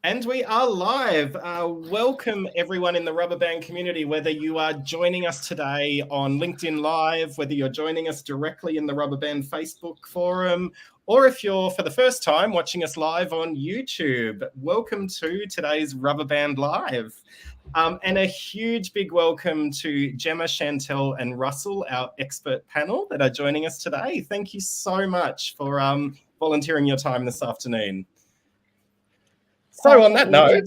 And we are live. Welcome everyone in the Rubberband community, whether you are joining us today on LinkedIn Live, whether you're joining us directly in the Rubberband Facebook forum, or if you're for the first time watching us live on YouTube. Welcome to today's Rubberband Live. And a huge big welcome to Gemma, Shantel and Russell, our expert panel that are joining us today. Thank you so much for volunteering your time this afternoon. So on that note,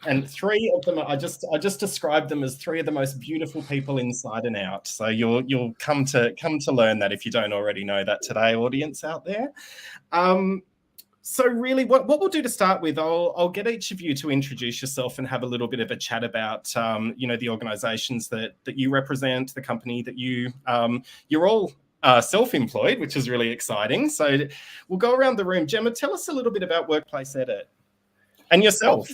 and three of them, I just described them as three of the most beautiful people inside and out. So you'll come to learn that if you don't already know that today, audience out there. So really, what we'll do to start with, I'll get each of you to introduce yourself and have a little bit of a chat about the organisations that you represent, the company that you're all self-employed, which is really exciting. So we'll go around the room. Gemma, tell us a little bit about Workplace Edit and yourself.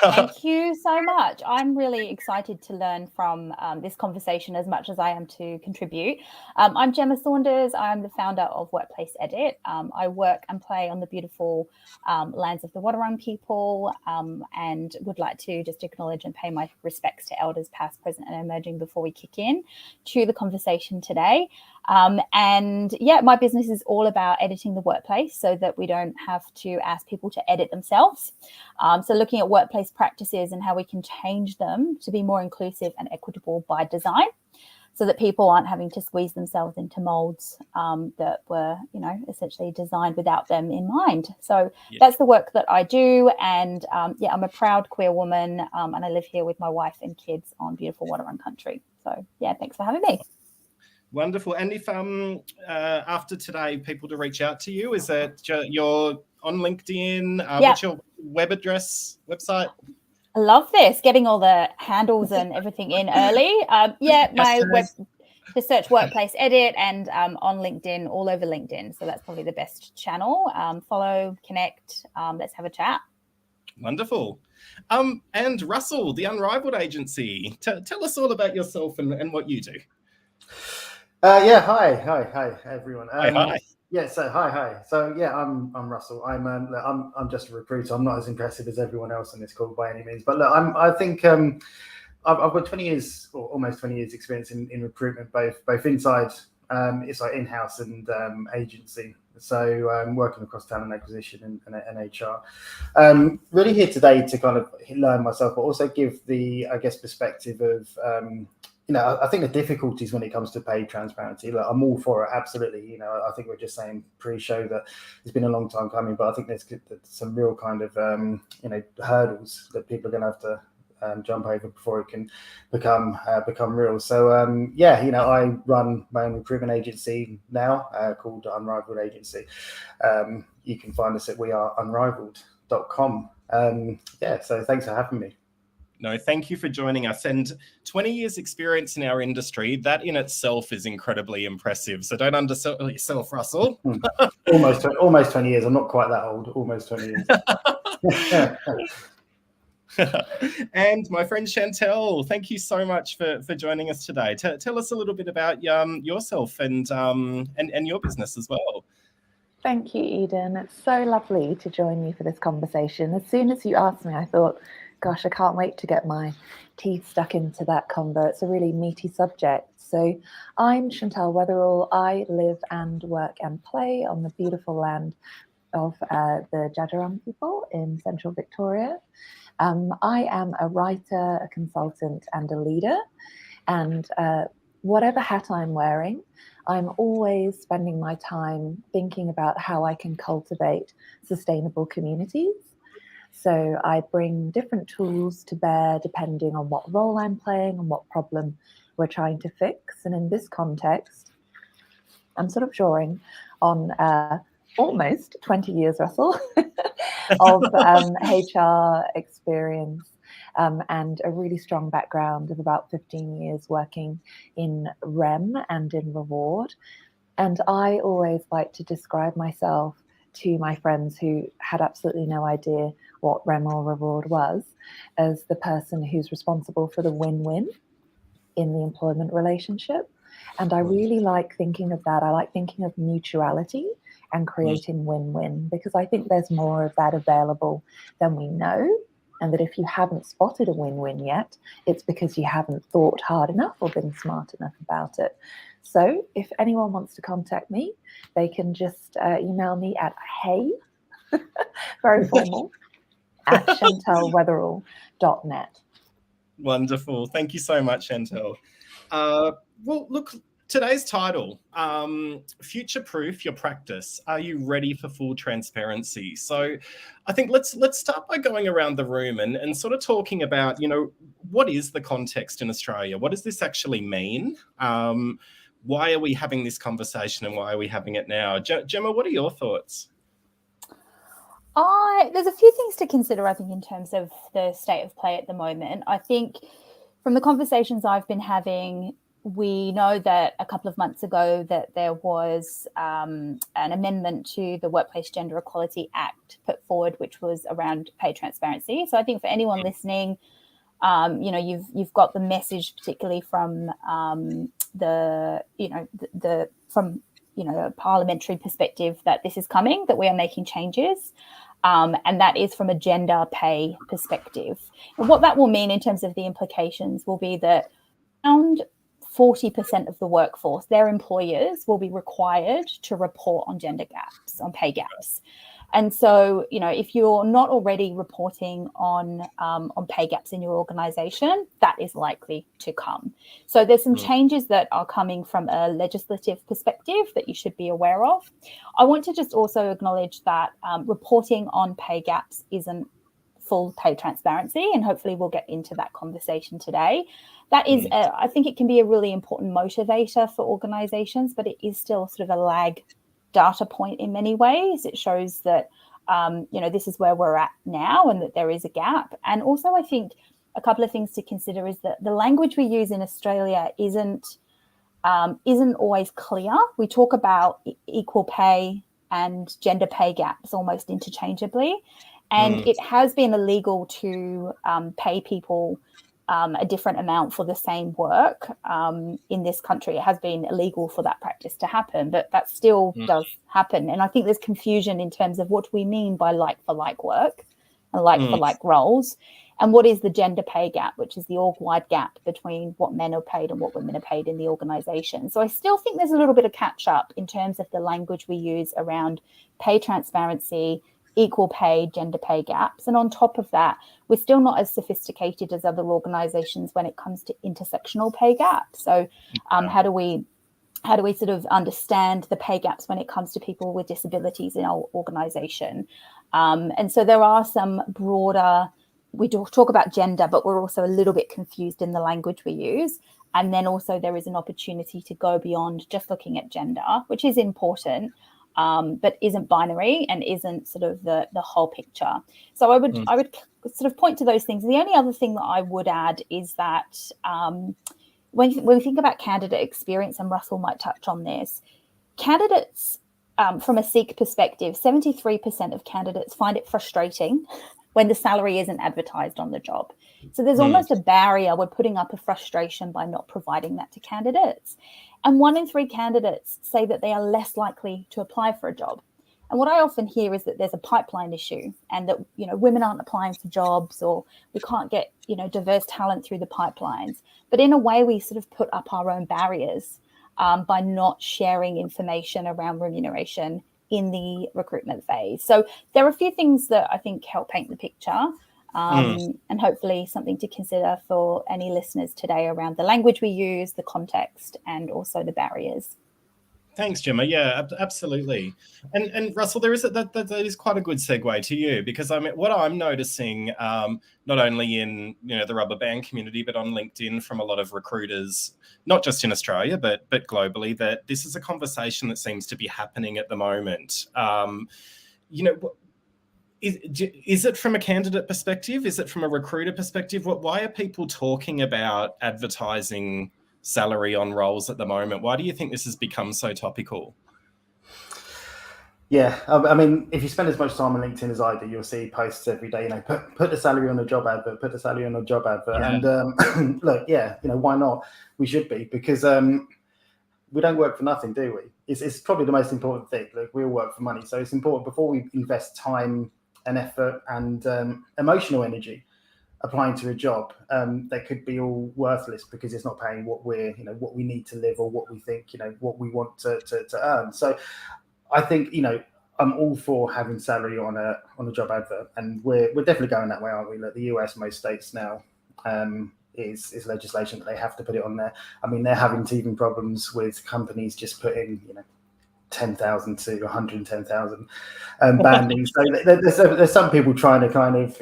Thank you so much. I'm really excited to learn from this conversation as much as I am to contribute. I'm Gemma Saunders. I'm the founder of Workplace Edit. I work and play on the beautiful lands of the Wetherall people, and would like to just acknowledge and pay my respects to elders past, present and emerging before we kick in to the conversation today. And yeah, my business is all about editing the workplace so that we don't have to ask people to edit themselves. So looking at workplace practices and how we can change them to be more inclusive and equitable by design, so that people aren't having to squeeze themselves into molds that were, essentially designed without them in mind. So that's the work that I do. And I'm a proud queer woman, and I live here with my wife and kids on beautiful Wetherall country. So yeah, thanks for having me. Wonderful. And if after today, people to reach out to you, is that you're on LinkedIn? What's your website? I love this, getting all the handles and everything in early. My web, to search Workplace Edit, and on LinkedIn, all over LinkedIn. So that's probably the best channel. Follow, connect, let's have a chat. Wonderful. And Russell, the Unrivaled Agency. Tell us all about yourself and what you do. Hi everyone. Hi. Yeah, so hi. So yeah, I'm Russell. I'm just a recruiter. I'm not as impressive as everyone else on this call by any means. But look, I think I've got 20 years or almost 20 years experience in recruitment, both inside it's like in-house and agency. So working across talent acquisition and HR. Really here today to kind of learn myself, but also give the, I guess, perspective of I think the difficulties when it comes to pay transparency. Look, I'm all for it, absolutely. I think we're just saying pre-show that it's been a long time coming, but I think there's some real kind of hurdles that people are going to have to jump over before it can become real. So I run my own recruitment agency now called Unrivaled Agency. You can find us at weareunrivaled.com. So thanks for having me. No, thank you for joining us. And 20 years experience in our industry, that in itself is incredibly impressive. So don't undersell yourself, Russell. Almost 20 years. I'm not quite that old. Almost 20 years. And my friend Shantel, thank you so much for joining us today. Tell us a little bit about yourself and your business as well. Thank you, Eden. It's so lovely to join you for this conversation. As soon as you asked me, I thought, gosh, I can't wait to get my teeth stuck into that convo. It's a really meaty subject. So I'm Shantel Wetherall. I live and work and play on the beautiful land of the Wetherall people in central Victoria. I am a writer, a consultant and a leader. And whatever hat I'm wearing, I'm always spending my time thinking about how I can cultivate sustainable communities. So I bring different tools to bear depending on what role I'm playing and what problem we're trying to fix. And in this context, I'm sort of drawing on almost 20 years, Russell, of HR experience and a really strong background of about 15 years working in REM and in reward. And I always like to describe myself to my friends who had absolutely no idea what REM or reward was as the person who's responsible for the win-win in the employment relationship. And I really like thinking of that. I like thinking of mutuality and creating win-win, because I think there's more of that available than we know. And that if you haven't spotted a win-win yet, it's because you haven't thought hard enough or been smart enough about it. So if anyone wants to contact me, they can just email me at hey, very formal, at chantelwetherall.net. Wonderful. Thank you so much, Shantel. Well, look, today's title, Future-Proof Your Practice. Are you ready for full transparency? So I think let's start by going around the room and sort of talking about, what is the context in Australia? What does this actually mean? Why are we having this conversation and why are we having it now? Gemma, what are your thoughts? There's a few things to consider, I think, in terms of the state of play at the moment. I think from the conversations I've been having, we know that a couple of months ago that there was an amendment to the Workplace Gender Equality Act put forward, which was around pay transparency. So I think for anyone listening, you've got the message, particularly from a parliamentary perspective, that this is coming, that we are making changes. And that is from a gender pay perspective. And what that will mean in terms of the implications will be that around 40% of the workforce, their employers, will be required to report on gender gaps, on pay gaps. And so, if you're not already reporting on pay gaps in your organisation, that is likely to come. So there's some changes that are coming from a legislative perspective that you should be aware of. I want to just also acknowledge that reporting on pay gaps isn't full pay transparency, and hopefully we'll get into that conversation today. That is, I think it can be a really important motivator for organisations, but it is still sort of a lag data point in many ways. It shows that, this is where we're at now and that there is a gap. And also, I think a couple of things to consider is that the language we use in Australia isn't always clear. We talk about equal pay and gender pay gaps almost interchangeably. And it has been illegal to pay people a different amount for the same work in this country. It has been illegal for that practice to happen, but that still does happen. And I think there's confusion in terms of what do we mean by like-for-like work and like-for-like roles, and what is the gender pay gap, which is the org-wide gap between what men are paid and what women are paid in the organisation. So I still think there's a little bit of catch-up in terms of the language we use around pay transparency, equal pay, gender pay gaps. And on top of that, we're still not as sophisticated as other organisations when it comes to intersectional pay gaps. So how do we sort of understand the pay gaps when it comes to people with disabilities in our organisation? And so there are some broader, we talk about gender, but we're also a little bit confused in the language we use. And then also there is an opportunity to go beyond just looking at gender, which is important, but isn't binary and isn't sort of the whole picture. So I would sort of point to those things. The only other thing that I would add is that when we think about candidate experience, and Russell might touch on this, candidates from a SEEK perspective, 73% of candidates find it frustrating when the salary isn't advertised on the job. So there's almost a barrier. We're putting up a frustration by not providing that to candidates. And 1 in 3 candidates say that they are less likely to apply for a job. And what I often hear is that there's a pipeline issue and that, women aren't applying for jobs, or we can't get, diverse talent through the pipelines. But in a way, we sort of put up our own barriers by not sharing information around remuneration in the recruitment phase. So there are a few things that I think help paint the picture. And hopefully something to consider for any listeners today around the language we use, the context, and also the barriers. Thanks, Gemma. Yeah, absolutely. And Russell, that is quite a good segue to you, because I mean, what I'm noticing, not only in the Rubberband community, but on LinkedIn from a lot of recruiters, not just in Australia, but globally, that this is a conversation that seems to be happening at the moment. Is it from a candidate perspective? Is it from a recruiter perspective? Why are people talking about advertising salary on roles at the moment? Why do you think this has become so topical? Yeah, I mean, if you spend as much time on LinkedIn as I do, you'll see posts every day, put the salary on a job advert, put the salary on a job advert. Yeah. And look, why not? We should be, because we don't work for nothing, do we? It's probably the most important thing. Like, we all work for money, so it's important before we invest time and effort and emotional energy applying to a job that could be all worthless because it's not paying what what we need to live, or what we think, what we want to earn. So I think, I'm all for having salary on a job advert, and we're definitely going that way, aren't we? Like, the US, most states now is legislation that they have to put it on there. I mean, they're having teething problems with companies just putting 10,000 to 110,000 banding. So there's some people trying to kind of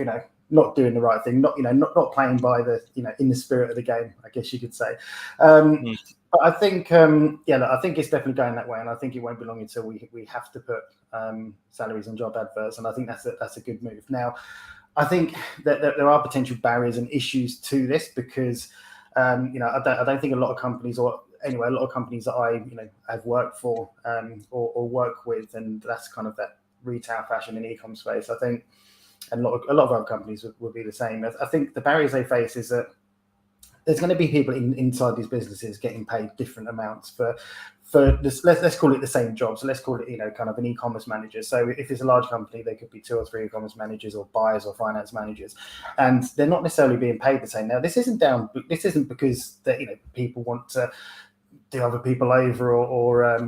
not doing the right thing, not playing by the in the spirit of the game, I guess you could say. But I think I think it's definitely going that way, and I think it won't be long until we have to put salaries on job adverts, and I think that's a good move. Now, I think that there are potential barriers and issues to this because I don't think a lot of companies, or anyway, a lot of companies that I have worked for or work with, and that's kind of that retail, fashion, and e-com space. I think, and a lot of other companies would be the same. I think the barriers they face is that there's going to be people inside these businesses getting paid different amounts for this, let's call it the same job. So let's call it, kind of an e-commerce manager. So if it's a large company, there could be 2 or 3 e-commerce managers, or buyers, or finance managers, and they're not necessarily being paid the same. Now, this isn't because that people want to do other people over, or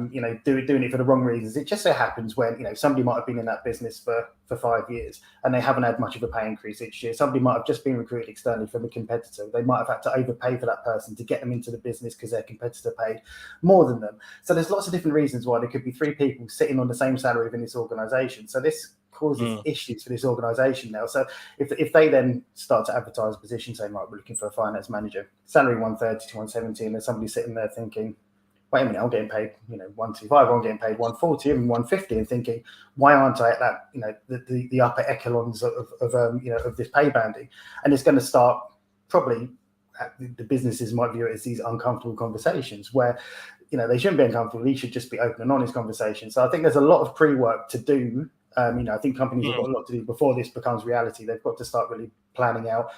doing it for the wrong reasons. It just so happens when somebody might have been in that business for 5 years and they haven't had much of a pay increase each year. Somebody might have just been recruited externally from a competitor. They might have had to overpay for that person to get them into the business because their competitor paid more than them. So there's lots of different reasons why there could be 3 people sitting on the same salary within this organization. So this causes issues for this organization now. So if they then start to advertise a position saying, right, we're looking for a finance manager, salary 130 to 170, and there's somebody sitting there thinking, wait a minute, I'm getting paid 125, I'm getting paid 140, even 150, and thinking, why aren't I at that the upper echelons of this pay banding? And it's going to start, probably the businesses might view it as these uncomfortable conversations where they shouldn't be uncomfortable. These should just be open and honest conversations. So I think there's a lot of pre-work to do. I think companies have got a lot to do before this becomes reality. They've got to start really planning out,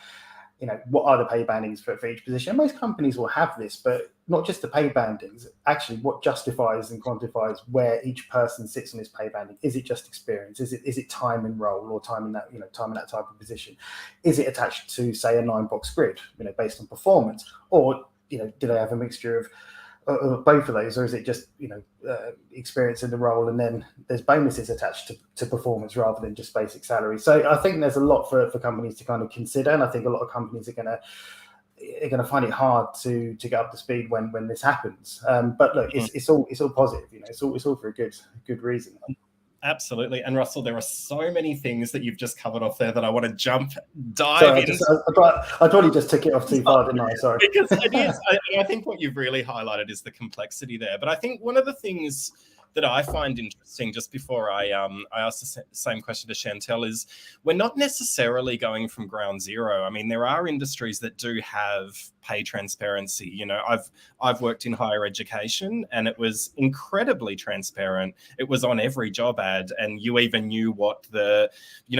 what are the pay bandings for each position. And most companies will have this, but not just the pay bandings, actually what justifies and quantifies where each person sits on this pay banding. Is it just experience? Is it time and role, or time in that, time in that type of position? Is it attached to, say, a 9-box grid, based on performance? Or, do they have a mixture of both of those, or is it just experience in the role and then there's bonuses attached to performance rather than just basic salary? So I think there's a lot for companies to kind of consider, and I think a lot of companies are going to find it hard to get up to speed when this happens. But look, it's all positive, it's all for a good reason. Absolutely. And Russell, there are so many things that you've just covered off there that I want to dive into. I probably just took it off too far, didn't I? Sorry. Because it is. I think what you've really highlighted is the complexity there. But I think one of the things that I find interesting, just before I ask the same question to Shantel, is we're not necessarily going from ground zero. I mean, there are industries that do have pay transparency. I've worked in higher education, and it was incredibly transparent. It was on every job ad, and you even knew what the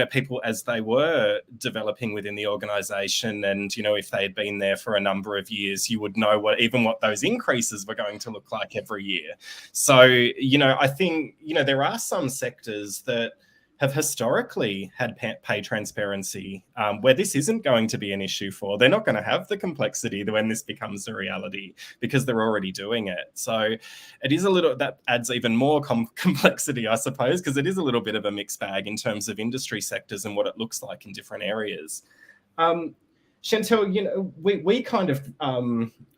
people, as they were developing within the organisation, and if they had been there for a number of years, you would know what those increases were going to look like every year. So I think there are some sectors that have historically had pay transparency where this isn't going to be an issue for. They're not going to have the complexity when this becomes a reality because they're already doing it. So it is that adds even more complexity, I suppose, because it is a little bit of a mixed bag in terms of industry sectors and what it looks like in different areas. Shantel, we kind of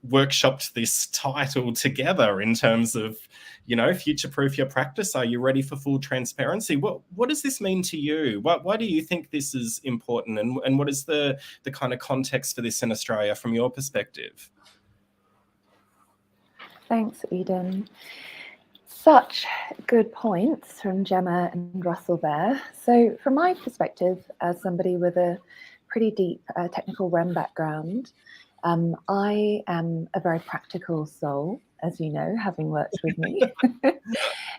workshopped this title together in terms of, future-proof your practice. Are you ready for full transparency? What does this mean to you? Why do you think this is important? And what is the kind of context for this in Australia from your perspective? Thanks, Eden. Such good points from Gemma and Russell there. So from my perspective, as somebody with a pretty deep technical REM background, I am a very practical soul, as you know, having worked with me.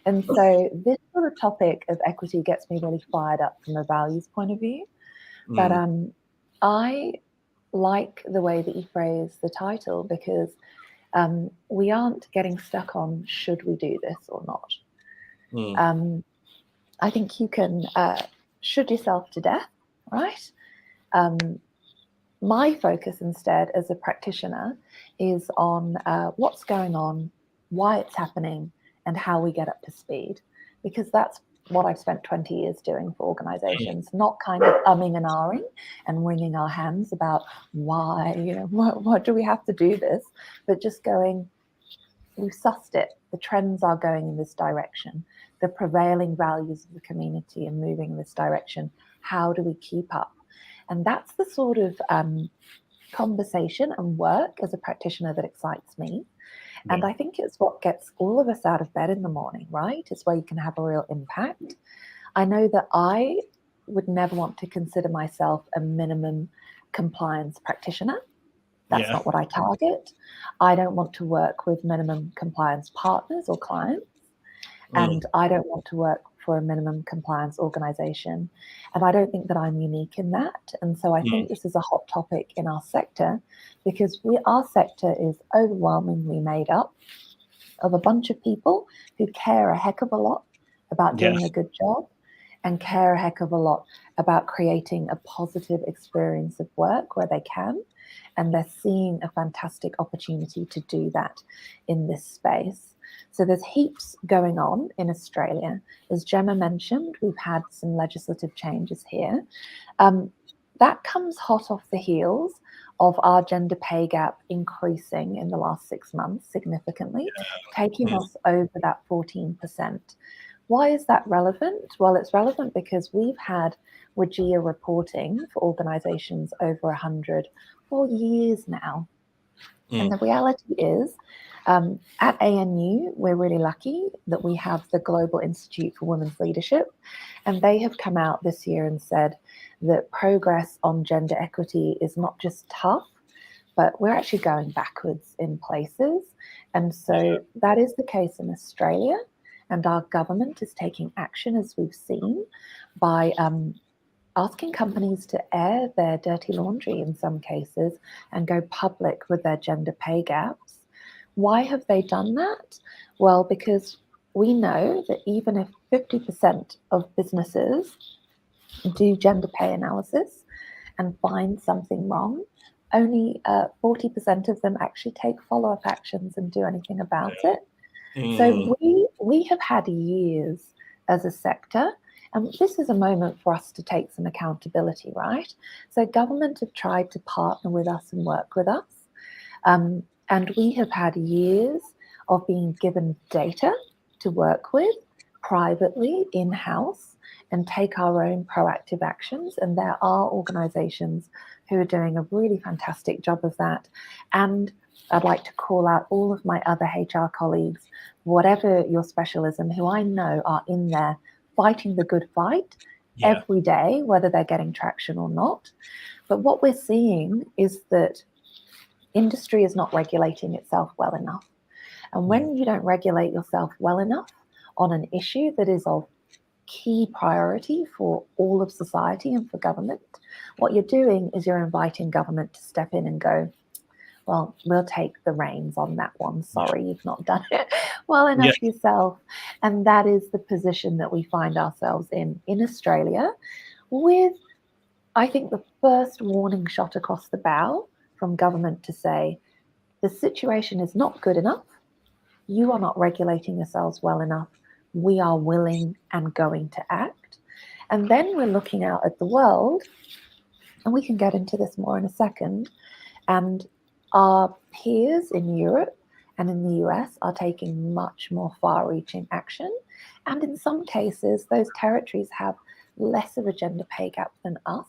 And so this sort of topic of equity gets me really fired up from a values point of view. But I like the way that you phrase the title, because We aren't getting stuck on should we do this or not. I think you can should yourself to death, right? My focus instead as a practitioner is on what's going on, why it's happening, and how we get up to speed, because that's what I've spent 20 years doing for organizations, not kind of umming and ahhing and wringing our hands about why, what do we have to do this, but just going, we've sussed it. The trends are going in this direction. The prevailing values of the community are moving in this direction. How do we keep up? And that's the sort of conversation and work as a practitioner that excites me. And I think it's what gets all of us out of bed in the morning, right? It's where you can have a real impact. I know that I would never want to consider myself a minimum compliance practitioner. That's not what I target. I don't want to work with minimum compliance partners or clients. And I don't want to work for a minimum compliance organization. And I don't think that I'm unique in that. And so I think this is a hot topic in our sector, because our sector is overwhelmingly made up of a bunch of people who care a heck of a lot about doing a good job and care a heck of a lot about creating a positive experience of work where they can. And they're seeing a fantastic opportunity to do that in this space. So there's heaps going on in Australia. As Gemma mentioned, we've had some legislative changes here. That comes hot off the heels of our gender pay gap increasing in the last 6 months significantly, taking us over that 14%. Why is that relevant? Well, it's relevant because we've had WGEA reporting for organisations over 100 for years now. And the reality is, at ANU, we're really lucky that we have the Global Institute for Women's Leadership, and they have come out this year and said that progress on gender equity is not just tough, but we're actually going backwards in places. And so that is the case in Australia, and our government is taking action, as we've seen, by asking companies to air their dirty laundry in some cases and go public with their gender pay gaps. Why have they done that? Well, because we know that even if 50% of businesses do gender pay analysis and find something wrong, only 40% of them actually take follow-up actions and do anything about it. So we have had years as a sector. And this is a moment for us to take some accountability, right? So government have tried to partner with us and work with us. And we have had years of being given data to work with privately in-house and take our own proactive actions. And there are organisations who are doing a really fantastic job of that. And I'd like to call out all of my other HR colleagues, whatever your specialism, who I know are in there fighting the good fight every day, whether they're getting traction or not. But what we're seeing is that industry is not regulating itself well enough. And when you don't regulate yourself well enough on an issue that is of key priority for all of society and for government, what you're doing is you're inviting government to step in and go, well, we'll take the reins on that one. Sorry, you've not done it well enough yourself. And that is the position that we find ourselves in Australia, with, I think, the first warning shot across the bow from government to say, the situation is not good enough. You are not regulating yourselves well enough. We are willing and going to act. And then we're looking out at the world, and we can get into this more in a second, and our peers in Europe and in the US are taking much more far-reaching action. And in some cases, those territories have less of a gender pay gap than us,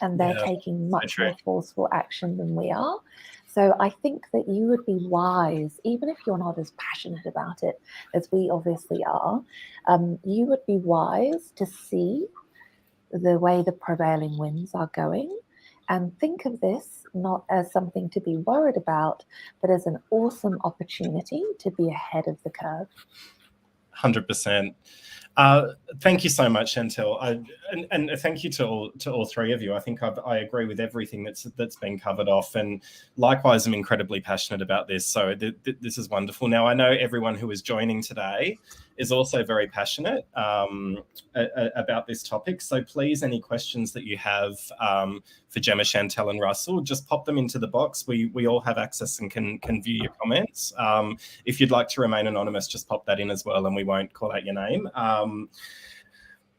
and they're taking much more forceful action than we are. So I think that you would be wise, even if you're not as passionate about it as we obviously are, you would be wise to see the way the prevailing winds are going, and think of this not as something to be worried about, but as an awesome opportunity to be ahead of the curve. 100%. Thank you so much, Shantel, and thank you to all three of you. I think I agree with everything that's been covered off, and likewise, I'm incredibly passionate about this. So this is wonderful. Now, I know everyone who is joining today is also very passionate about this topic. So please, any questions that you have for Gemma, Shantel, and Russell, just pop them into the box. We all have access and can view your comments. If you'd like to remain anonymous, just pop that in as well, and we won't call out your name.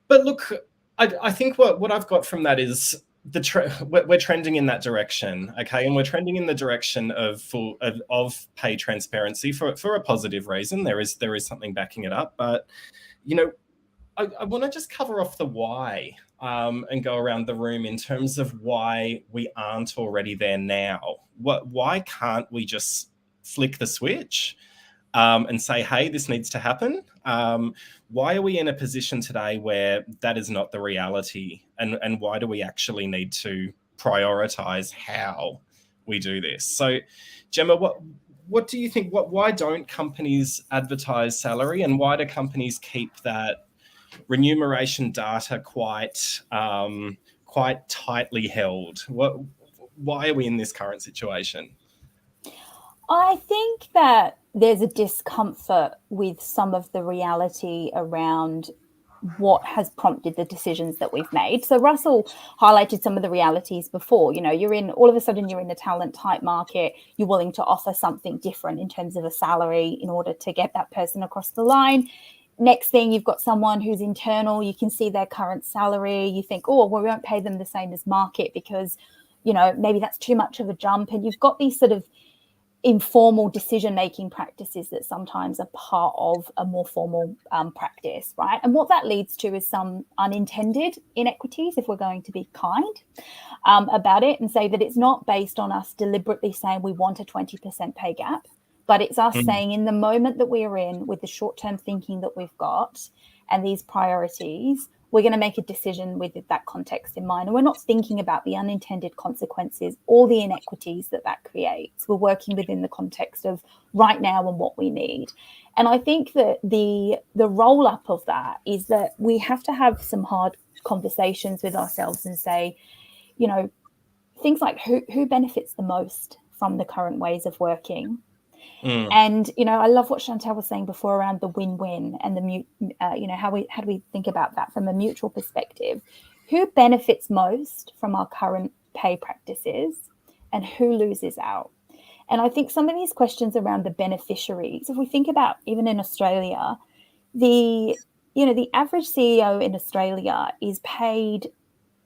But look, I think what I've got from that is we're trending in that direction, okay, and we're trending in the direction of pay transparency for a positive reason. There is something backing it up, but I want to just cover off the why and go around the room in terms of why we aren't already there now. Why can't we just flick the switch and say, hey, this needs to happen? Why are we in a position today where that is not the reality? And why do we actually need to prioritize how we do this? So, Gemma, what do you think? Why don't companies advertise salary, and why do companies keep that remuneration data quite tightly held? Why are we in this current situation? I think that there's a discomfort with some of the reality around what has prompted the decisions that we've made. So Russell highlighted some of the realities before. All of a sudden you're in the talent type market. You're willing to offer something different in terms of a salary in order to get that person across the line. Next thing, you've got someone who's internal. You can see their current salary. You think, oh, well, we won't pay them the same as market because, maybe that's too much of a jump. And you've got these sort of informal decision-making practices that sometimes are part of a more formal practice, right? And what that leads to is some unintended inequities, if we're going to be kind about it and say that it's not based on us deliberately saying we want a 20% pay gap, but it's us saying in the moment that we're in with the short-term thinking that we've got and these priorities, we're going to make a decision with that context in mind. And we're not thinking about the unintended consequences or the inequities that creates. We're working within the context of right now and what we need. And I think that the roll-up of that is that we have to have some hard conversations with ourselves and say, things like who benefits the most from the current ways of working. And I love what Shantel was saying before around the win-win and the how do we think about that from a mutual perspective? Who benefits most from our current pay practices, and who loses out? And I think some of these questions around the beneficiaries, if we think about even in Australia, the average CEO in Australia is paid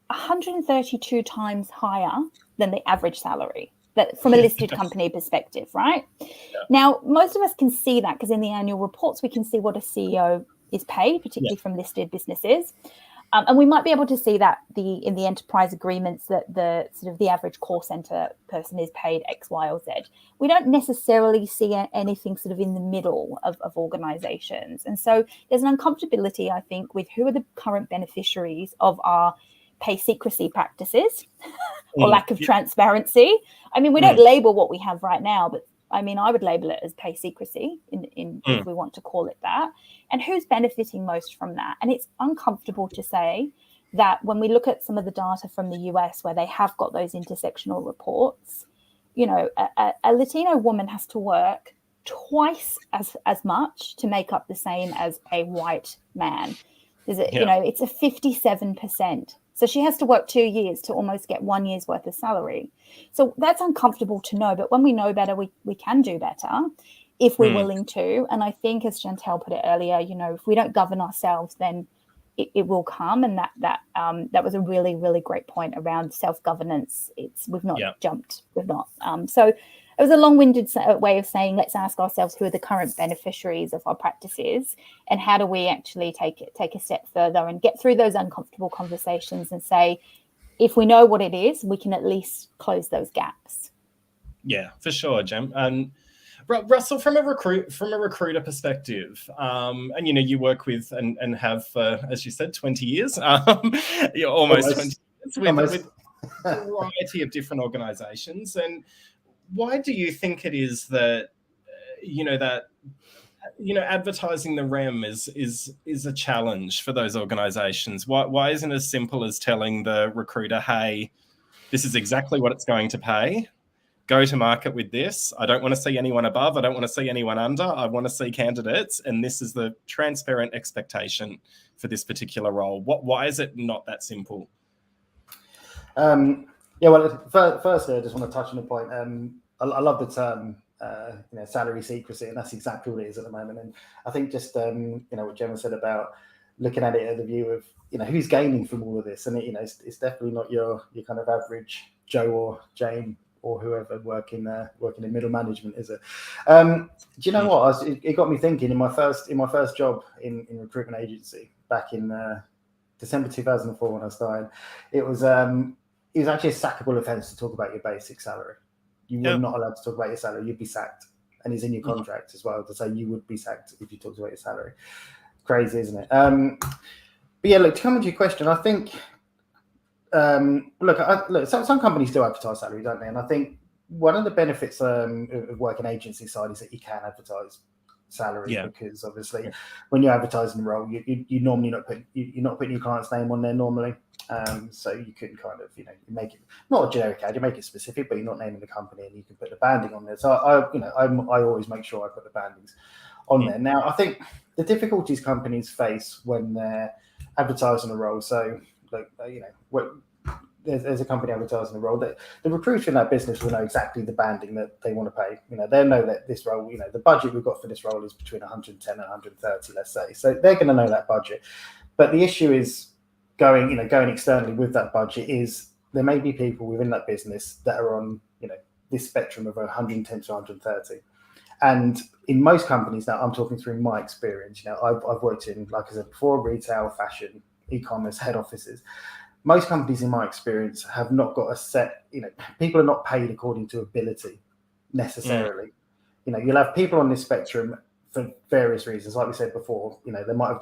132 times higher than the average salary. That from a listed company perspective, right? Yeah. Now, most of us can see that because in the annual reports, we can see what a CEO is paid, particularly from listed businesses. And we might be able to see that in the enterprise agreements that the sort of the average call center person is paid X, Y, or Z. We don't necessarily see anything sort of in the middle of organizations. And so there's an uncomfortability, I think, with who are the current beneficiaries of our pay secrecy practices or lack of transparency. I mean, we don't label what we have right now, but I mean, I would label it as pay secrecy if we want to call it that. And who's benefiting most from that? And it's uncomfortable to say that when we look at some of the data from the US where they have got those intersectional reports, a Latino woman has to work twice as much to make up the same as a white man. It's a 57%. So she has to work 2 years to almost get 1 year's worth of salary. So that's uncomfortable to know. But when we know better, we can do better if we're willing to. And I think, as Shantel put it earlier, if we don't govern ourselves, then it will come. And that was a really, really great point around self-governance. We've not jumped. We've not. So it was a long-winded way of saying, let's ask ourselves who are the current beneficiaries of our practices and how do we actually take a step further and get through those uncomfortable conversations and say, if we know what it is, we can at least close those gaps. Yeah, for sure, Gem. And Russell, from a recruiter perspective, and you work with and have, as you said, 20 years, almost 20 years with a variety of different organizations. And why do you think it is that, that advertising the REM is a challenge for those organisations. Why isn't it as simple as telling the recruiter, hey, this is exactly what it's going to pay. Go to market with this. I don't want to see anyone above. I don't want to see anyone under. I want to see candidates. And this is the transparent expectation for this particular role. Why is it not that simple? Firstly, I just want to touch on the point. I love the term, salary secrecy, and that's exactly what it is at the moment. And I think just, what Gemma said about looking at it at the view of, who's gaining from all of this. And, it's definitely not your kind of average Joe or Jane or whoever working in middle management, is it? Do you know what? It got me thinking. In my first job in recruitment agency back in December 2004 when I started, it was actually a sackable offence to talk about your basic salary. You were not allowed to talk about your salary. You'd be sacked, and it's in your contract as well to say you would be sacked if you talked about your salary. Crazy, isn't it? But yeah, look, to come into your question, I think. Some companies do advertise salary, don't they? And I think one of the benefits of working agency side is that you can advertise salary because obviously when you're advertising a role, you normally you're not putting your client's name on there normally. So you can kind of you make it not a generic ad, you make it specific, but you're not naming the company, and you can put the banding on there. So I always make sure I put the bandings on there. Now I think the difficulties companies face when they're advertising a role. So there's a company advertising a role that the recruiter in that business will know exactly the banding that they want to pay. They'll know that this role, the budget we've got for this role is between 110 and 130, let's say. So they're going to know that budget. But the issue is going externally with that budget is there may be people within that business that are on, this spectrum of 110 to 130. And in most companies, now I'm talking through my experience, I've worked in, like I said before, retail, fashion, e-commerce, head offices. Most companies, in my experience, have not got a set, people are not paid according to ability necessarily. You'll have people on this spectrum for various reasons. Like we said before, they might have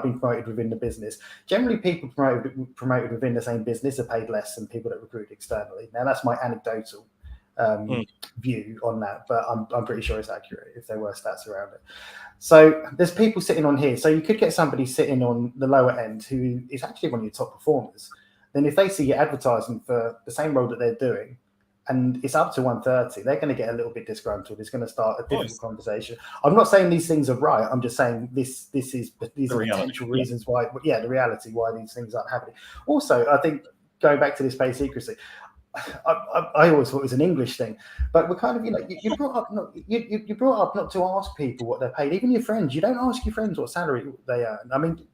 been promoted within the business. Generally, people promoted within the same business are paid less than people that recruit externally. Now, that's my anecdotal view on that, but I'm pretty sure it's accurate if there were stats around it. So there's people sitting on here. So you could get somebody sitting on the lower end who is actually one of your top performers. Then if they see you advertising for the same role that they're doing and it's up to 130, they're going to get a little bit disgruntled. It's going to start a different conversation. I'm not saying these things are right. I'm just saying these are potential reasons why, the reality why these things aren't happening. Also, I think going back to this pay secrecy, I always thought it was an English thing, but we're kind of, you brought up not to ask people what they're paid. Even your friends, you don't ask your friends what salary they earn. I mean,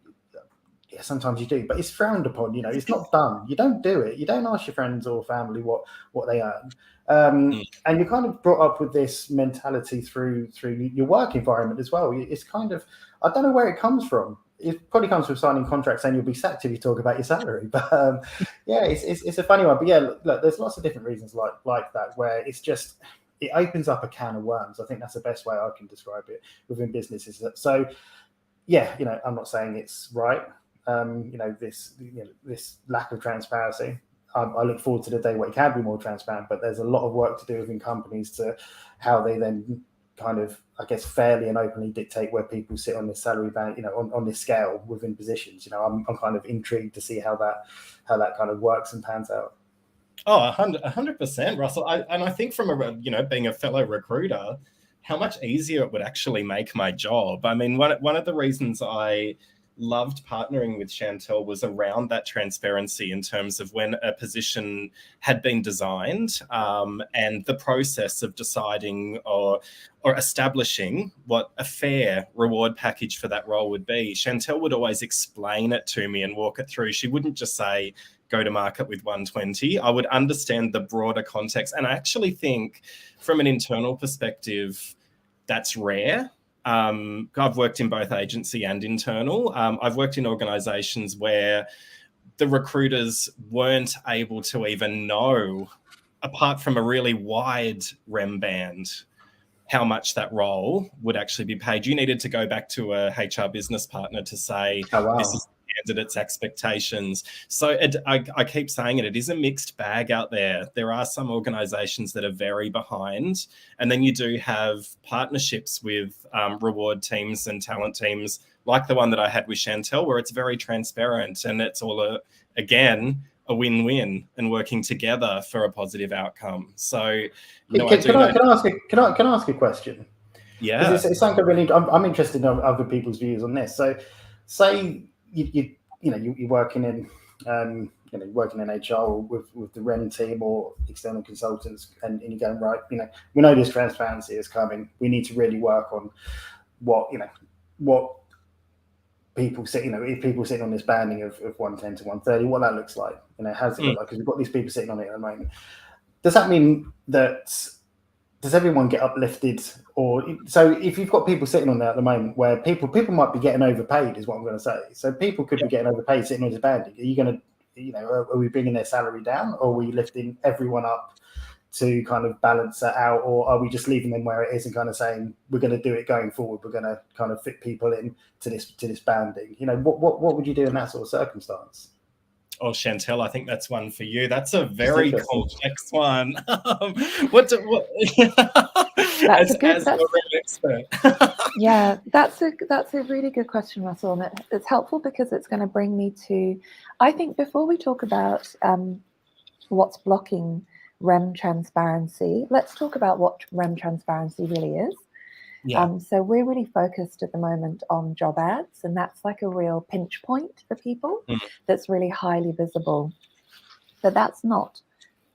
yeah, sometimes you do, but it's frowned upon. It's not done. You don't do it. You don't ask your friends or family what they earn. And you're kind of brought up with this mentality through your work environment as well. It's kind of, I don't know where it comes from. It probably comes from signing contracts saying you'll be sacked if you talk about your salary. But it's a funny one. But yeah, look, there's lots of different reasons like that where it's just, it opens up a can of worms. I think that's the best way I can describe it within businesses. So yeah, I'm not saying it's right. This lack of transparency. I look forward to the day where it can be more transparent, but there's a lot of work to do within companies to how they then kind of, I guess, fairly and openly dictate where people sit on this salary band, on this scale within positions. I'm kind of intrigued to see how that kind of works and pans out. Oh, 100%, Russell. I think from being a fellow recruiter, how much easier it would actually make my job. I mean, one of the reasons I loved partnering with Shantel was around that transparency in terms of when a position had been designed and the process of deciding or establishing what a fair reward package for that role would be. Shantel would always explain it to me and walk it through. She wouldn't just say, go to market with 120. I would understand the broader context. And I actually think from an internal perspective, that's rare. I've worked in both agency and internal. I've worked in organizations where the recruiters weren't able to even know, apart from a really wide REM band, how much that role would actually be paid. You needed to go back to a HR business partner to say, this is candidates' expectations. So I keep saying it is a mixed bag out there. There are some organisations that are very behind, and then you do have partnerships with reward teams and talent teams like the one that I had with Shantel, where it's very transparent and it's all again a win-win and working together for a positive outcome. So, can I ask a question? Yeah, it's something really. I'm interested in other people's views on this. So, say you're working in working in HR with the REM team or external consultants, and you're going, right, we know this transparency is coming. We need to really work on what people sit, if people sitting on this banding of 110 to 130, what that looks like, how does it look like? Because we've got these people sitting on it at the moment. Does that mean that, does everyone get uplifted? Or so if you've got people sitting on there at the moment where people might be getting overpaid, is what I'm going to say. So people could be getting overpaid sitting on this banding. Are you going to, are we bringing their salary down, or are we lifting everyone up to kind of balance that out, or are we just leaving them where it is and kind of saying we're going to do it going forward? We're going to kind of fit people in to this banding. What would you do in that sort of circumstance? Oh, Shantel, I think that's one for you. That's a very complex one. That's a good expert. Yeah, that's a really good question, Russell, and it's helpful because it's going to bring me to, I think, before we talk about what's blocking REM transparency, let's talk about what REM transparency really is. Yeah. So we're really focused at the moment on job ads, and that's like a real pinch point for people that's really highly visible. But that's not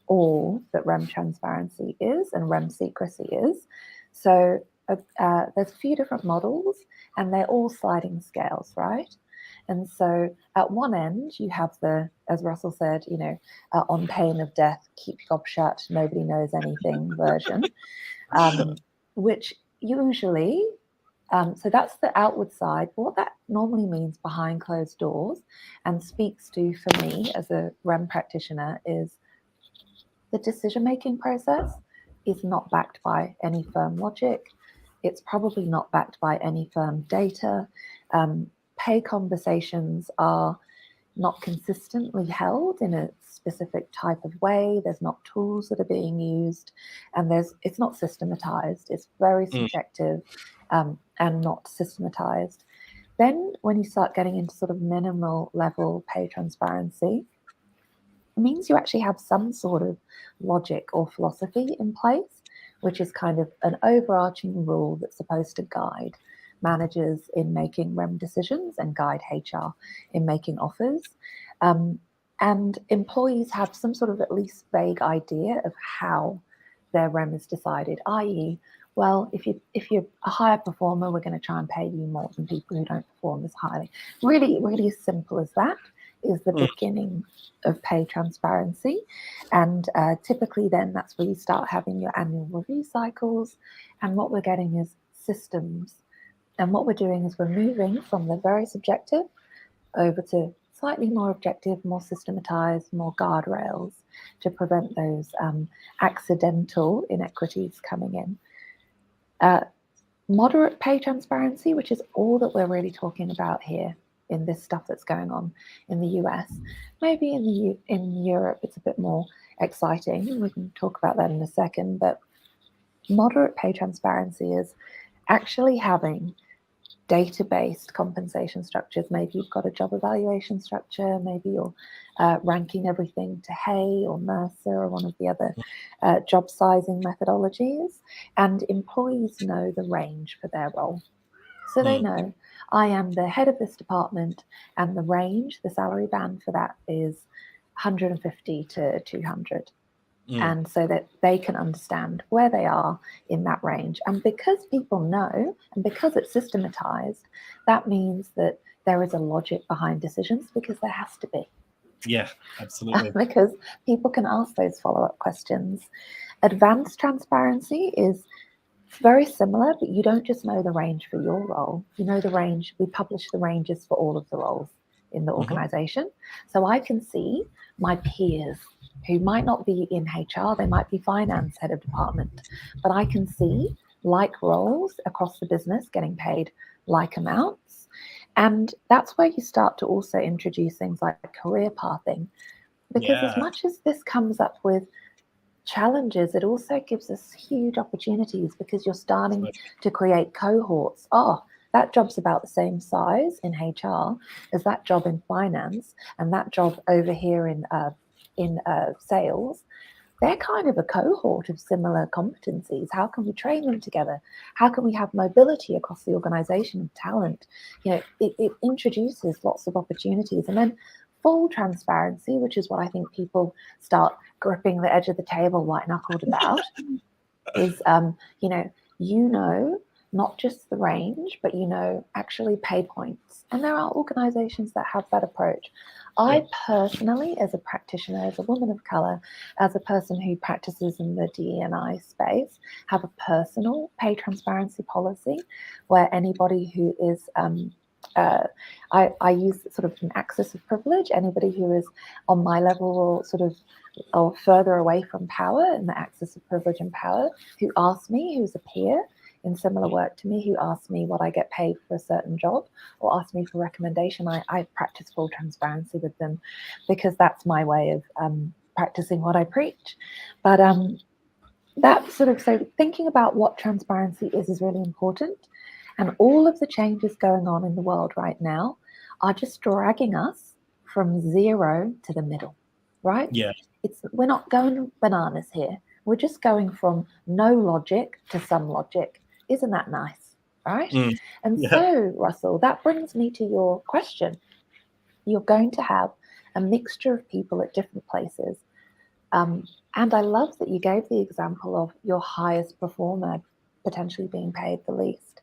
all that REM transparency is and REM secrecy is. So there's a few different models, and they're all sliding scales, right? And so at one end, you have the, as Russell said, on pain of death, keep your gob shut, nobody knows anything version, which usually, so that's the outward side. What that normally means behind closed doors and speaks to, for me as a REM practitioner, is the decision-making process is not backed by any firm logic. It's probably not backed by any firm data. Pay conversations are not consistently held in a specific type of way. There's not tools that are being used, and it's not systematized. It's very subjective and not systematized. Then when you start getting into sort of minimal level pay transparency, it means you actually have some sort of logic or philosophy in place, which is kind of an overarching rule that's supposed to guide managers in making REM decisions and guide HR in making offers. And employees have some sort of at least vague idea of how their REM is decided, i.e., well, if you're a higher performer, we're going to try and pay you more than people who don't perform as highly. Really, really as simple as that is the beginning of pay transparency. And typically then that's where you start having your annual review cycles. And what we're getting is systems. And what we're doing is we're moving from the very subjective over to slightly more objective, more systematized, more guardrails to prevent those accidental inequities coming in. Moderate pay transparency, which is all that we're really talking about here in this stuff that's going on in the US. Maybe in Europe it's a bit more exciting. We can talk about that in a second, but moderate pay transparency is actually having data-based compensation structures. Maybe you've got a job evaluation structure, maybe you're ranking everything to Hay or Mercer or one of the other job sizing methodologies, and employees know the range for their role. So they know, I am the head of this department, and the range, the salary band for that is 150 to 200. And so that they can understand where they are in that range. And because people know, and because it's systematized, that means that there is a logic behind decisions, because there has to be. Yeah, absolutely. Because people can ask those follow-up questions. Advanced transparency is very similar, but you don't just know the range for your role. You know the range, we publish the ranges for all of the roles in the organization. So I can see my peers who might not be in HR, they might be finance, head of department, but I can see like roles across the business getting paid like amounts. And that's where you start to also introduce things like career pathing, because as much as this comes up with challenges, it also gives us huge opportunities, because you're starting to create cohorts. Oh, that job's about the same size in HR as that job in finance, and that job over here in sales. They're kind of a cohort of similar competencies. How can we train them together? How can we have mobility across the organization of talent? You know, it introduces lots of opportunities. And then full transparency, which is what I think people start gripping the edge of the table white-knuckled about, is, not just the range, but, actually pay points. And there are organizations that have that approach. I personally, as a practitioner, as a woman of color, as a person who practices in the DE&I space, have a personal pay transparency policy where anybody who is, I use sort of an axis of privilege, anybody who is on my level or further away from power in the axis of privilege and power, who asks me, who's a peer in similar work to me, who asks me what I get paid for a certain job or asks me for recommendation, I practice full transparency with them, because that's my way of practicing what I preach. But so thinking about what transparency is really important. And all of the changes going on in the world right now are just dragging us from zero to the middle, right? Yeah. We're not going bananas here. We're just going from no logic to some logic. Isn't that nice, right? And so, Russell, that brings me to your question. You're going to have a mixture of people at different places. And I love that you gave the example of your highest performer potentially being paid the least.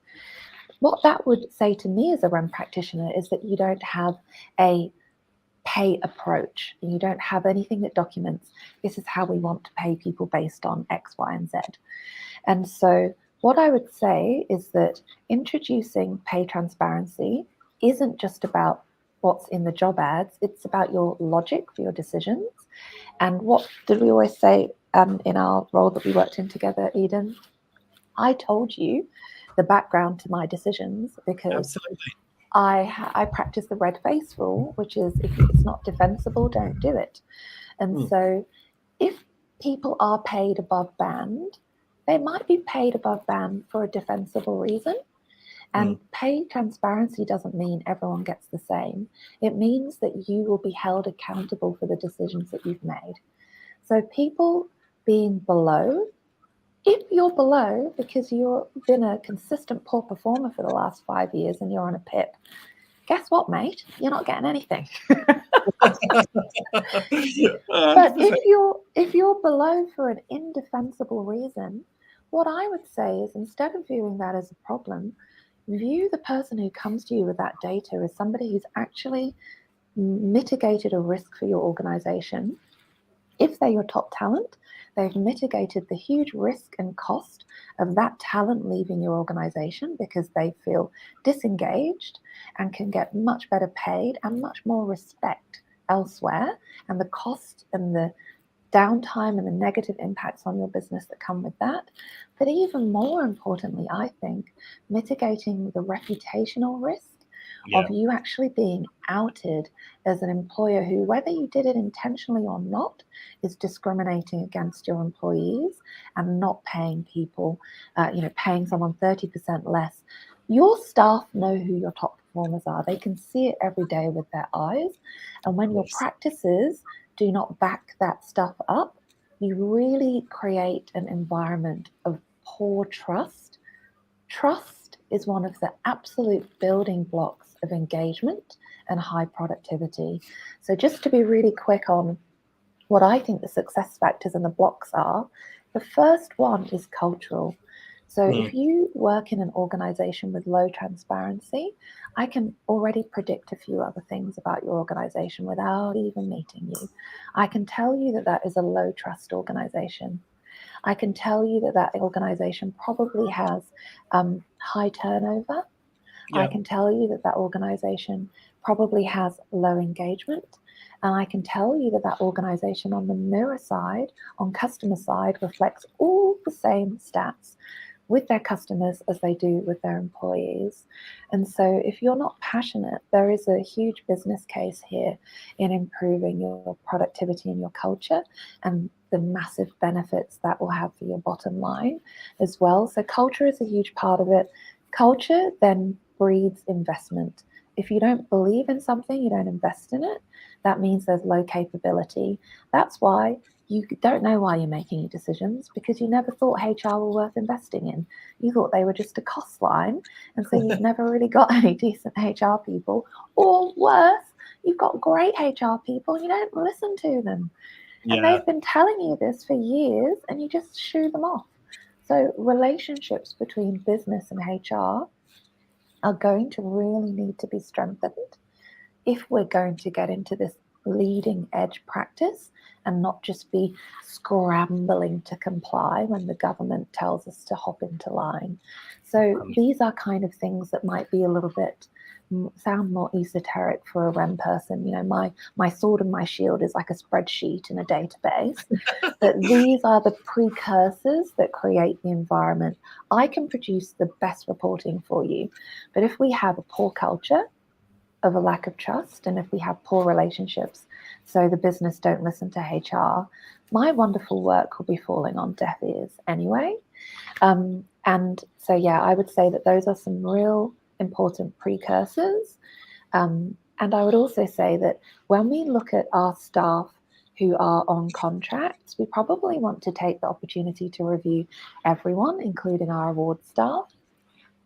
What that would say to me as a REM practitioner is that you don't have a pay approach. You don't have anything that documents this is how we want to pay people based on X, Y, and Z. And so what I would say is that introducing pay transparency isn't just about what's in the job ads, it's about your logic for your decisions. And what did we always say in our role that we worked in together, Eden? I told you the background to my decisions because I practice the red face rule, which is if it's not defensible, don't do it. And so if people are paid above band, they might be paid above band for a defensible reason. And pay transparency doesn't mean everyone gets the same. It means that you will be held accountable for the decisions that you've made. So people being below, if you're below because you've been a consistent poor performer for the last 5 years and you're on a PIP, guess what, mate? You're not getting anything. But if you're below for an indefensible reason, what I would say is, instead of viewing that as a problem, view the person who comes to you with that data as somebody who's actually mitigated a risk for your organization. If they're your top talent, they've mitigated the huge risk and cost of that talent leaving your organization because they feel disengaged and can get much better paid and much more respect elsewhere, and the cost and the downtime and the negative impacts on your business that come with that. But even more importantly, I think, mitigating the reputational risk of you actually being outed as an employer who, whether you did it intentionally or not, is discriminating against your employees and not paying people, paying someone 30% less. Your staff know who your top performers are. They can see it every day with their eyes. And when your practices do not back that stuff up, you really create an environment of poor trust. Trust is one of the absolute building blocks of engagement and high productivity. So just to be really quick on what I think the success factors and the blocks are, the first one is cultural. So if you work in an organization with low transparency, I can already predict a few other things about your organization without even meeting you. I can tell you that that is a low trust organization. I can tell you that that organization probably has high turnover. I can tell you that that organization probably has low engagement. And I can tell you that that organization on the mirror side, on customer side, reflects all the same stats. with their customers as they do with their employees. And so if you're not passionate, there is a huge business case here in improving your productivity and your culture and the massive benefits that will have for your bottom line as well. So culture is a huge part of it. Culture then breeds investment. If you don't believe in something, you don't invest in it. That means there's low capability. That's why you don't know why you're making your decisions, because you never thought HR were worth investing in. You thought they were just a cost line. And so you've never really got any decent HR people. Or worse, you've got great HR people and you don't listen to them. Yeah. And they've been telling you this for years and you just shoo them off. So relationships between business and HR are going to really need to be strengthened if we're going to get into this leading edge practice and not just be scrambling to comply when the government tells us to hop into line. So these are kind of things that might be a little bit, sound more esoteric for a REM person. You know, my sword and my shield is like a spreadsheet in a database, but these are the precursors that create the environment. I can produce the best reporting for you, but if we have a poor culture of a lack of trust, and if we have poor relationships, so the business don't listen to HR, my wonderful work will be falling on deaf ears anyway. And so, yeah, I would say that those are some real important precursors. And I would also say that when we look at our staff who are on contracts, we probably want to take the opportunity to review everyone, including our award staff.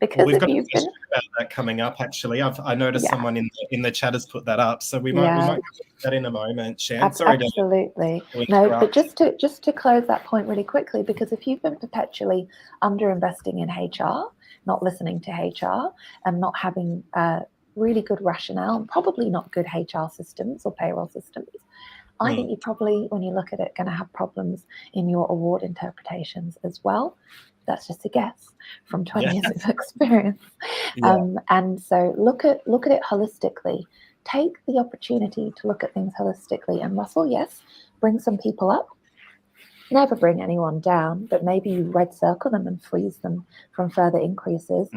Because we've got a question about that coming up. Actually, I noticed someone in the chat has put that up, so we might cover that in a moment. Shan, sorry, absolutely. No, but just to close that point really quickly, because if you've been perpetually under-investing in HR, not listening to HR, and not having really good rationale, and probably not good HR systems or payroll systems, I think you probably, when you look at it, going to have problems in your award interpretations as well. That's just a guess from 20 years of experience. And so look at it holistically. Take the opportunity to look at things holistically. And Russell, yes, bring some people up. Never bring anyone down, but maybe you red circle them and freeze them from further increases.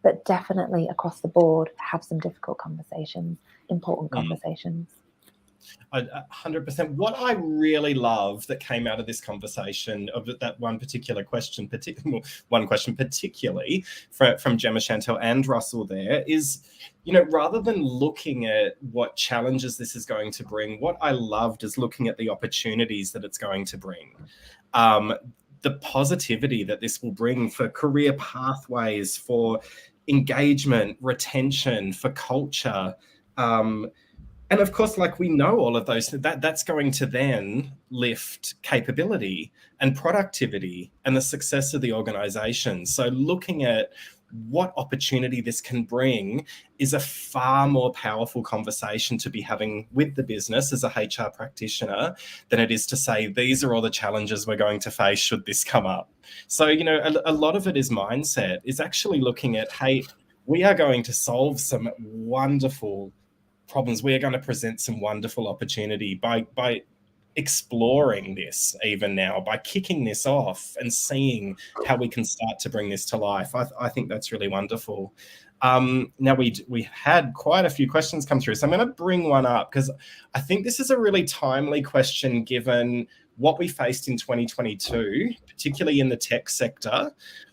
But definitely across the board, have some difficult conversations, important conversations. 100%. What I really love that came out of this conversation, of that one particular question, particularly from Gemma, Shantel and Russell there, is, you know, rather than looking at what challenges this is going to bring, what I loved is looking at the opportunities that it's going to bring. The positivity that this will bring for career pathways, for engagement, retention, for culture, and of course, like we know all of those, that's going to then lift capability and productivity and the success of the organization. So looking at what opportunity this can bring is a far more powerful conversation to be having with the business as a HR practitioner than it is to say, these are all the challenges we're going to face should this come up. So, you know, a lot of it is mindset, is actually looking at, hey, we are going to solve some wonderful problems. We are going to present some wonderful opportunity by exploring this even now, by kicking this off and seeing how we can start to bring this to life. I think that's really wonderful. Now we had quite a few questions come through, so I'm going to bring one up because I think this is a really timely question given what we faced in 2022, particularly in the tech sector,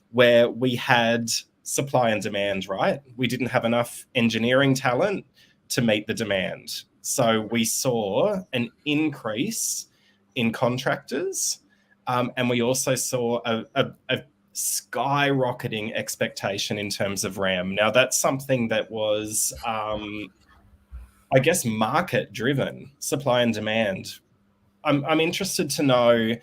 where we had supply and demand, right? We didn't have enough engineering talent to meet the demand. So we saw an increase in contractors, and we also saw a skyrocketing expectation in terms of RAM. Now, that's something that was, I guess, market-driven, supply and demand. I'm interested to know,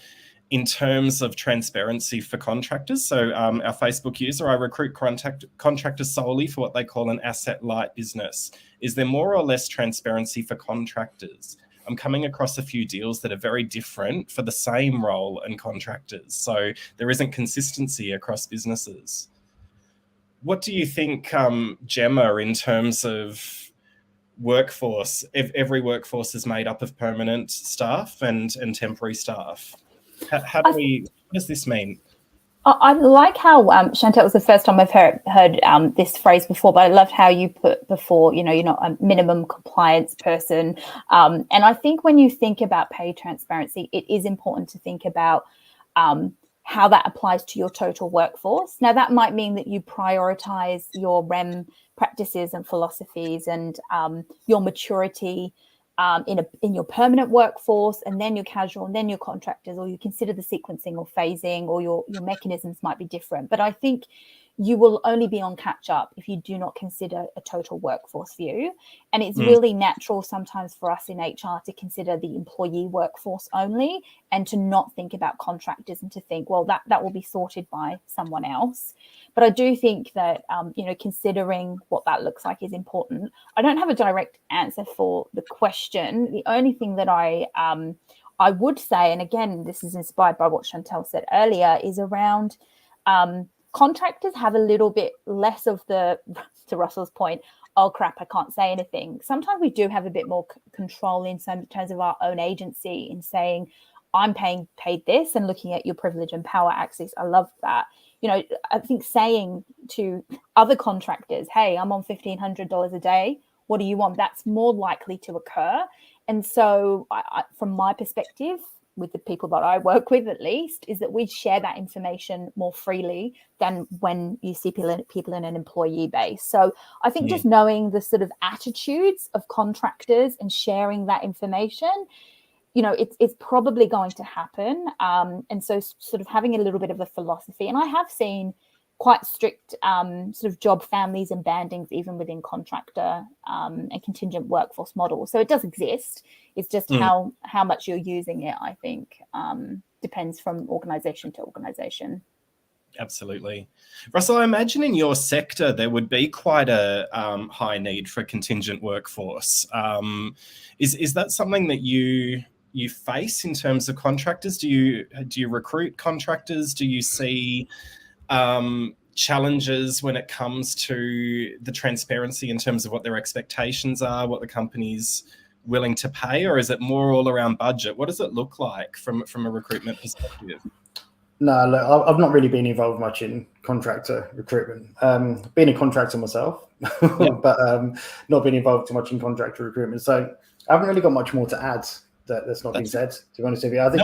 in terms of transparency for contractors. So our Facebook user, I recruit contractors solely for what they call an asset-light business. Is there more or less transparency for contractors? I'm coming across a few deals that are very different for the same role and contractors. So there isn't consistency across businesses. What do you think, Gemma, in terms of workforce? If every workforce is made up of permanent staff and temporary staff. What does this mean? I like how Shantel, it was the first time I've heard this phrase before, but I loved how you put before, you're not a minimum compliance person. And I think when you think about pay transparency, it is important to think about how that applies to your total workforce. Now, that might mean that you prioritize your REM practices and philosophies and your maturity in your permanent workforce, and then your casual, and then your contractors, or you consider the sequencing or phasing, or your mechanisms might be different. But I think you will only be on catch up if you do not consider a total workforce view. And it's really natural sometimes for us in HR to consider the employee workforce only, and to not think about contractors, and to think, well, that will be sorted by someone else. But I do think that, considering what that looks like is important. I don't have a direct answer for the question. The only thing that I would say, and again, this is inspired by what Shantel said earlier, is around contractors have a little bit less of the, to Russell's point, oh crap, I can't say anything. Sometimes we do have a bit more control in terms of our own agency, in saying, I'm paid this, and looking at your privilege and power axis. I love that. I think saying to other contractors, hey, I'm on $1,500 a day, what do you want? That's more likely to occur. And so from my perspective, with the people that I work with at least, is that we share that information more freely than when you see people in an employee base. So I think just knowing the sort of attitudes of contractors and sharing that information, it's probably going to happen. And so sort of having a little bit of a philosophy. And I have seen quite strict sort of job families and bandings, even within contractor and contingent workforce models. So it does exist. It's just how much you're using it, I think, depends from organisation to organisation. Absolutely. Russell, I imagine in your sector there would be quite a high need for contingent workforce. Is that something that you face in terms of contractors? Do you recruit contractors? Do you see challenges when it comes to the transparency in terms of what their expectations are, what the company's willing to pay, or is it more all around budget? What does it look like from a recruitment perspective? No, look, I've not really been involved much in contractor recruitment. Being a contractor myself, but not been involved too much in contractor recruitment. So I haven't really got much more to add that's not been said, to be honest with you. I think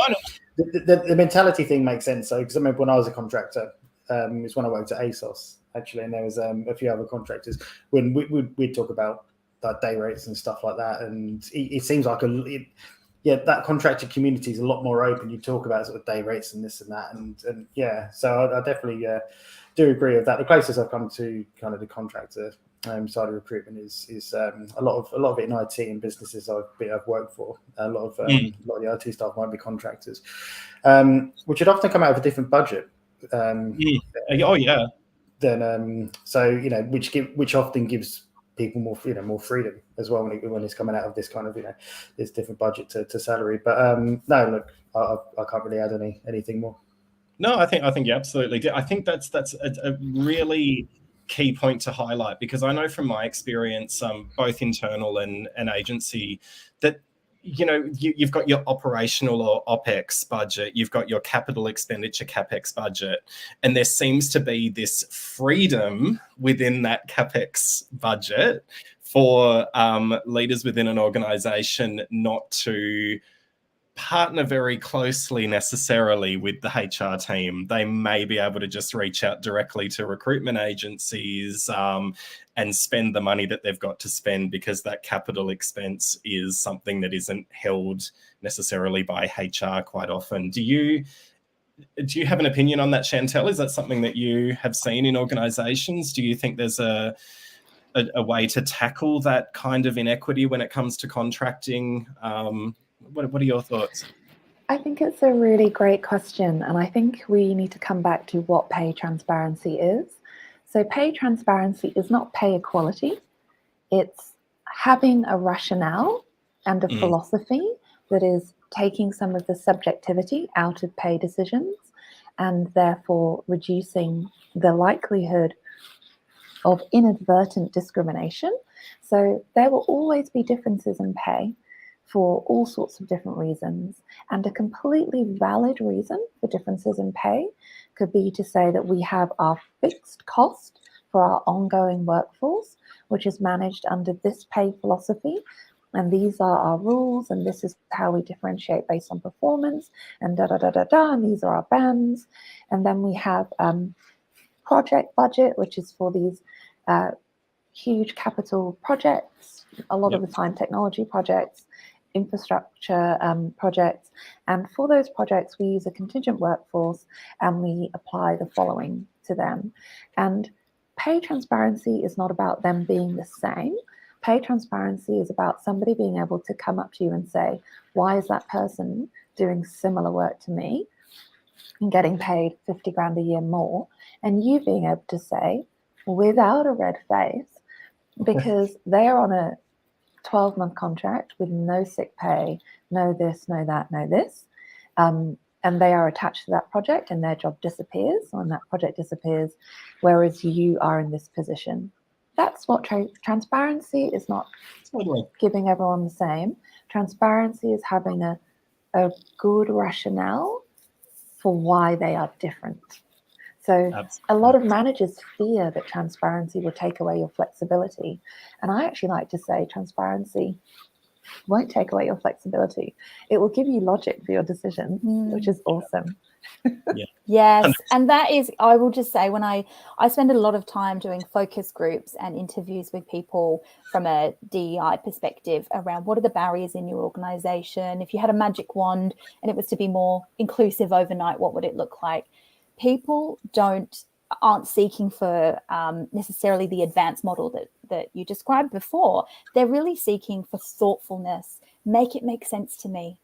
the mentality thing makes sense. So, because I remember when I was a contractor, it's when I worked at AEST, actually, and there was a few other contractors, when we'd talk about day rates and stuff like that. And it seems like that contractor community is a lot more open. You talk about sort of day rates and this and that, and so I definitely do agree with that. The closest I've come to kind of the contractor side of recruitment is a lot of it in IT and businesses I've worked for. A lot of the IT staff might be contractors, which would often come out of a different budget. Then which often gives people more freedom as well when it's coming out of this kind of this different budget to salary. But no, look, I can't really add anything more. No, I think you absolutely do. I think that's a really key point to highlight, because I know from my experience, both internal and agency, that you've got your operational or OPEX budget, you've got your capital expenditure CapEx budget, and there seems to be this freedom within that CapEx budget for leaders within an organisation not to partner very closely necessarily with the HR team. They may be able to just reach out directly to recruitment agencies and spend the money that they've got to spend, because that capital expense is something that isn't held necessarily by HR quite often. Do you have an opinion on that, Shantel? Is that something that you have seen in organisations? Do you think there's a way to tackle that kind of inequity when it comes to contracting? What are your thoughts? I think it's a really great question, and I think we need to come back to what pay transparency is. So pay transparency is not pay equality. It's having a rationale and a philosophy that is taking some of the subjectivity out of pay decisions, and therefore reducing the likelihood of inadvertent discrimination. So there will always be differences in pay for all sorts of different reasons. And a completely valid reason for differences in pay could be to say that we have our fixed cost for our ongoing workforce, which is managed under this pay philosophy. And these are our rules, and this is how we differentiate based on performance, and and these are our bands. And then we have project budget, which is for these huge capital projects, a lot of the time technology projects, infrastructure projects. And for those projects, we use a contingent workforce and we apply the following to them. And pay transparency is not about them being the same. Pay transparency is about somebody being able to come up to you and say, why is that person doing similar work to me and getting paid 50 grand a year more? And you being able to say, without a red face, because they are on a 12-month contract with no sick pay, no this, no that, no this, and they are attached to that project and their job disappears when that project disappears, whereas you are in this position. That's what transparency is. Not giving everyone the same. Transparency is having a good rationale for why they are different. So a lot of managers fear that transparency will take away your flexibility. And I actually like to say transparency won't take away your flexibility. It will give you logic for your decision, which is awesome. Yes. And that is, I will just say, when I spend a lot of time doing focus groups and interviews with people from a DEI perspective around what are the barriers in your organization. If you had a magic wand and it was to be more inclusive overnight, what would it look like? People aren't seeking for necessarily the advanced model that you described before. They're really seeking for thoughtfulness. Make it make sense to me.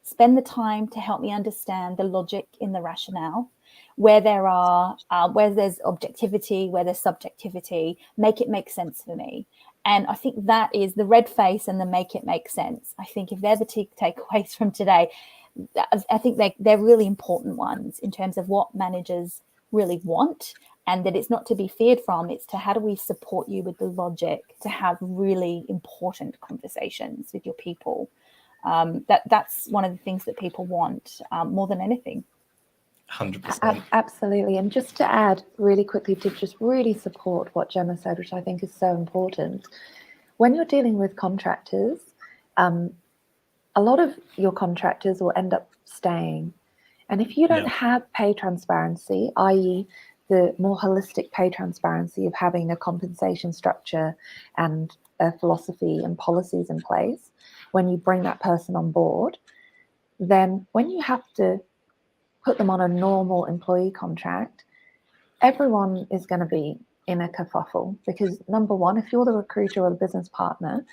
Spend the time to help me understand the logic in the rationale. Where there's objectivity, where there's subjectivity, make it make sense for me. And I think that is the red face and the make it make sense. I think if they're the takeaways from today, I think they're really important ones in terms of what managers really want, and that it's not to be feared from. It's to how do we support you with the logic to have really important conversations with your people. That's one of the things that people want more than anything. 100%. Absolutely. And just to add really quickly to just really support what Gemma said, which I think is so important, when you're dealing with contractors, a lot of your contractors will end up staying. And if you don't have pay transparency, i.e. the more holistic pay transparency of having a compensation structure and a philosophy and policies in place, when you bring that person on board, then when you have to put them on a normal employee contract, everyone is going to be in a kerfuffle. Because number one, if you're the recruiter or the business partner,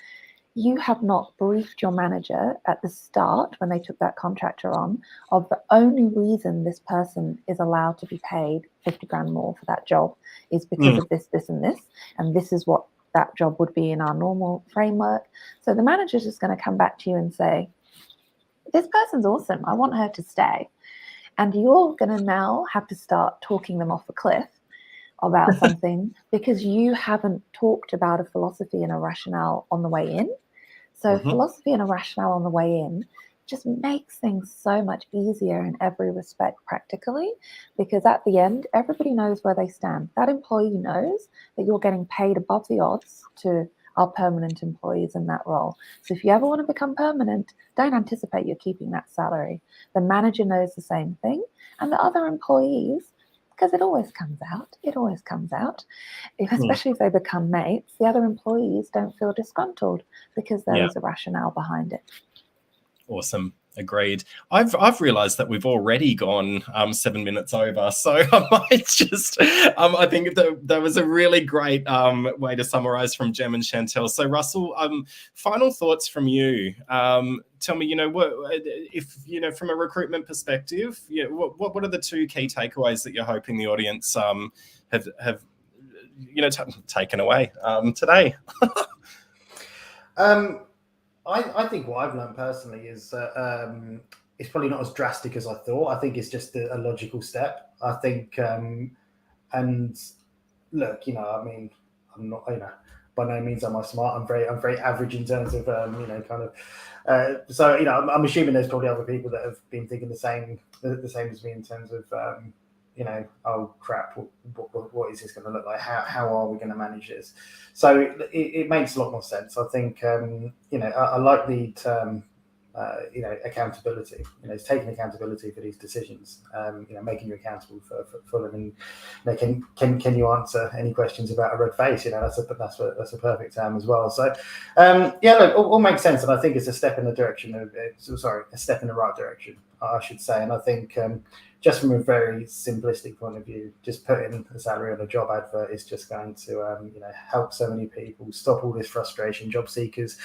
you have not briefed your manager at the start when they took that contractor on of the only reason this person is allowed to be paid 50 grand more for that job is because of this, this, and this. And this is what that job would be in our normal framework. So the manager's just going to come back to you and say, this person's awesome, I want her to stay. And you're going to now have to start talking them off a cliff about something because you haven't talked about a philosophy and a rationale on the way in. So philosophy and a rationale on the way in just makes things so much easier in every respect practically, because at the end, everybody knows where they stand. That employee knows that you're getting paid above the odds to our permanent employees in that role. So if you ever want to become permanent, don't anticipate you're keeping that salary. The manager knows the same thing, and the other employees, because it always comes out, especially if they become mates, the other employees don't feel disgruntled because there is a rationale behind it. Awesome. Agreed. I've realised that we've already gone 7 minutes over, so I might just I think that was a really great way to summarise from Gem and Shantel. So Russell, final thoughts from you. Tell me, what if from a recruitment perspective, what are the two key takeaways that you're hoping the audience have taken away today? I think what I've learned personally is it's probably not as drastic as I thought. I think it's just a logical step. I think, and look, I'm not, by no means am I smart. I'm very average in terms of so I'm assuming there's probably other people that have been thinking the same as me in terms of oh crap, what is this going to look like? How are we going to manage this? So it makes a lot more sense. I think I like the term accountability. It's taking accountability for these decisions. Making you accountable for them. And can you answer any questions about a red face? That's a perfect term as well. So look, all makes sense, and I think it's a step in the direction of a step in the right direction, I should say. And I think just from a very simplistic point of view, just putting a salary on a job advert is just going to help so many people, stop all this frustration, job seekers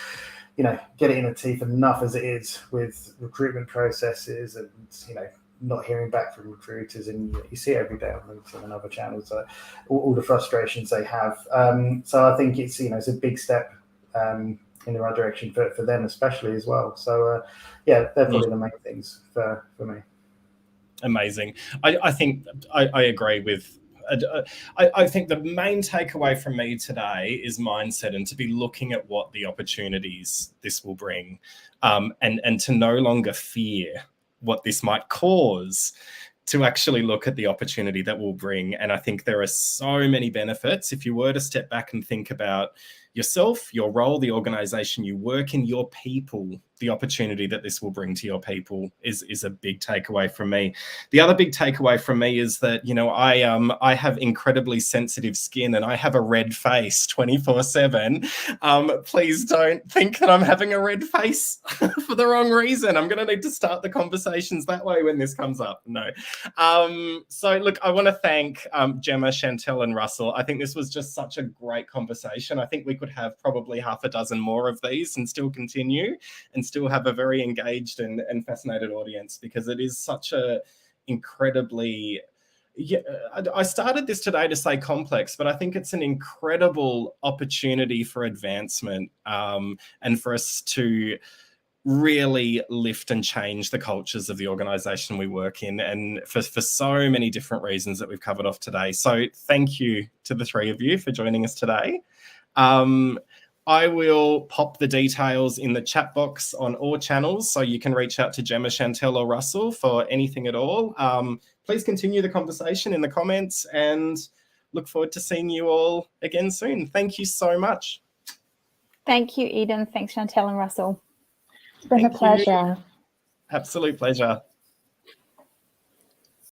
get it in the teeth enough as it is with recruitment processes and not hearing back from recruiters, and you see every day on LinkedIn and other channels all the frustrations they have. So I think it's it's a big step in the right direction for them especially as well. So they're probably the main things for me. Amazing. I think I agree with. I think the main takeaway from me today is mindset, and to be looking at what the opportunities this will bring, and to no longer fear what this might cause, to actually look at the opportunity that will bring. And I think there are so many benefits. If you were to step back and think about yourself, your role, the organization you work in, your people, the opportunity that this will bring to your people is a big takeaway from me. The other big takeaway from me is that, I have incredibly sensitive skin and I have a red face 24/7. Please don't think that I'm having a red face for the wrong reason. I'm going to need to start the conversations that way when this comes up. No. So look, I want to thank Gemma, Shantel and Russell. I think this was just such a great conversation. I think we could have probably half a dozen more of these and still continue and still have a very engaged and fascinated audience, because it is such a incredibly, I started this today to say complex, but I think it's an incredible opportunity for advancement, and for us to really lift and change the cultures of the organization we work in, and for so many different reasons that we've covered off today. So thank you to the three of you for joining us today. I will pop the details in the chat box on all channels, so you can reach out to Gemma, Shantel or Russell for anything at all. Please continue the conversation in the comments, and look forward to seeing you all again soon. Thank you so much. Thank you, Eden. Thanks, Shantel and Russell. It's been a pleasure. Absolute pleasure.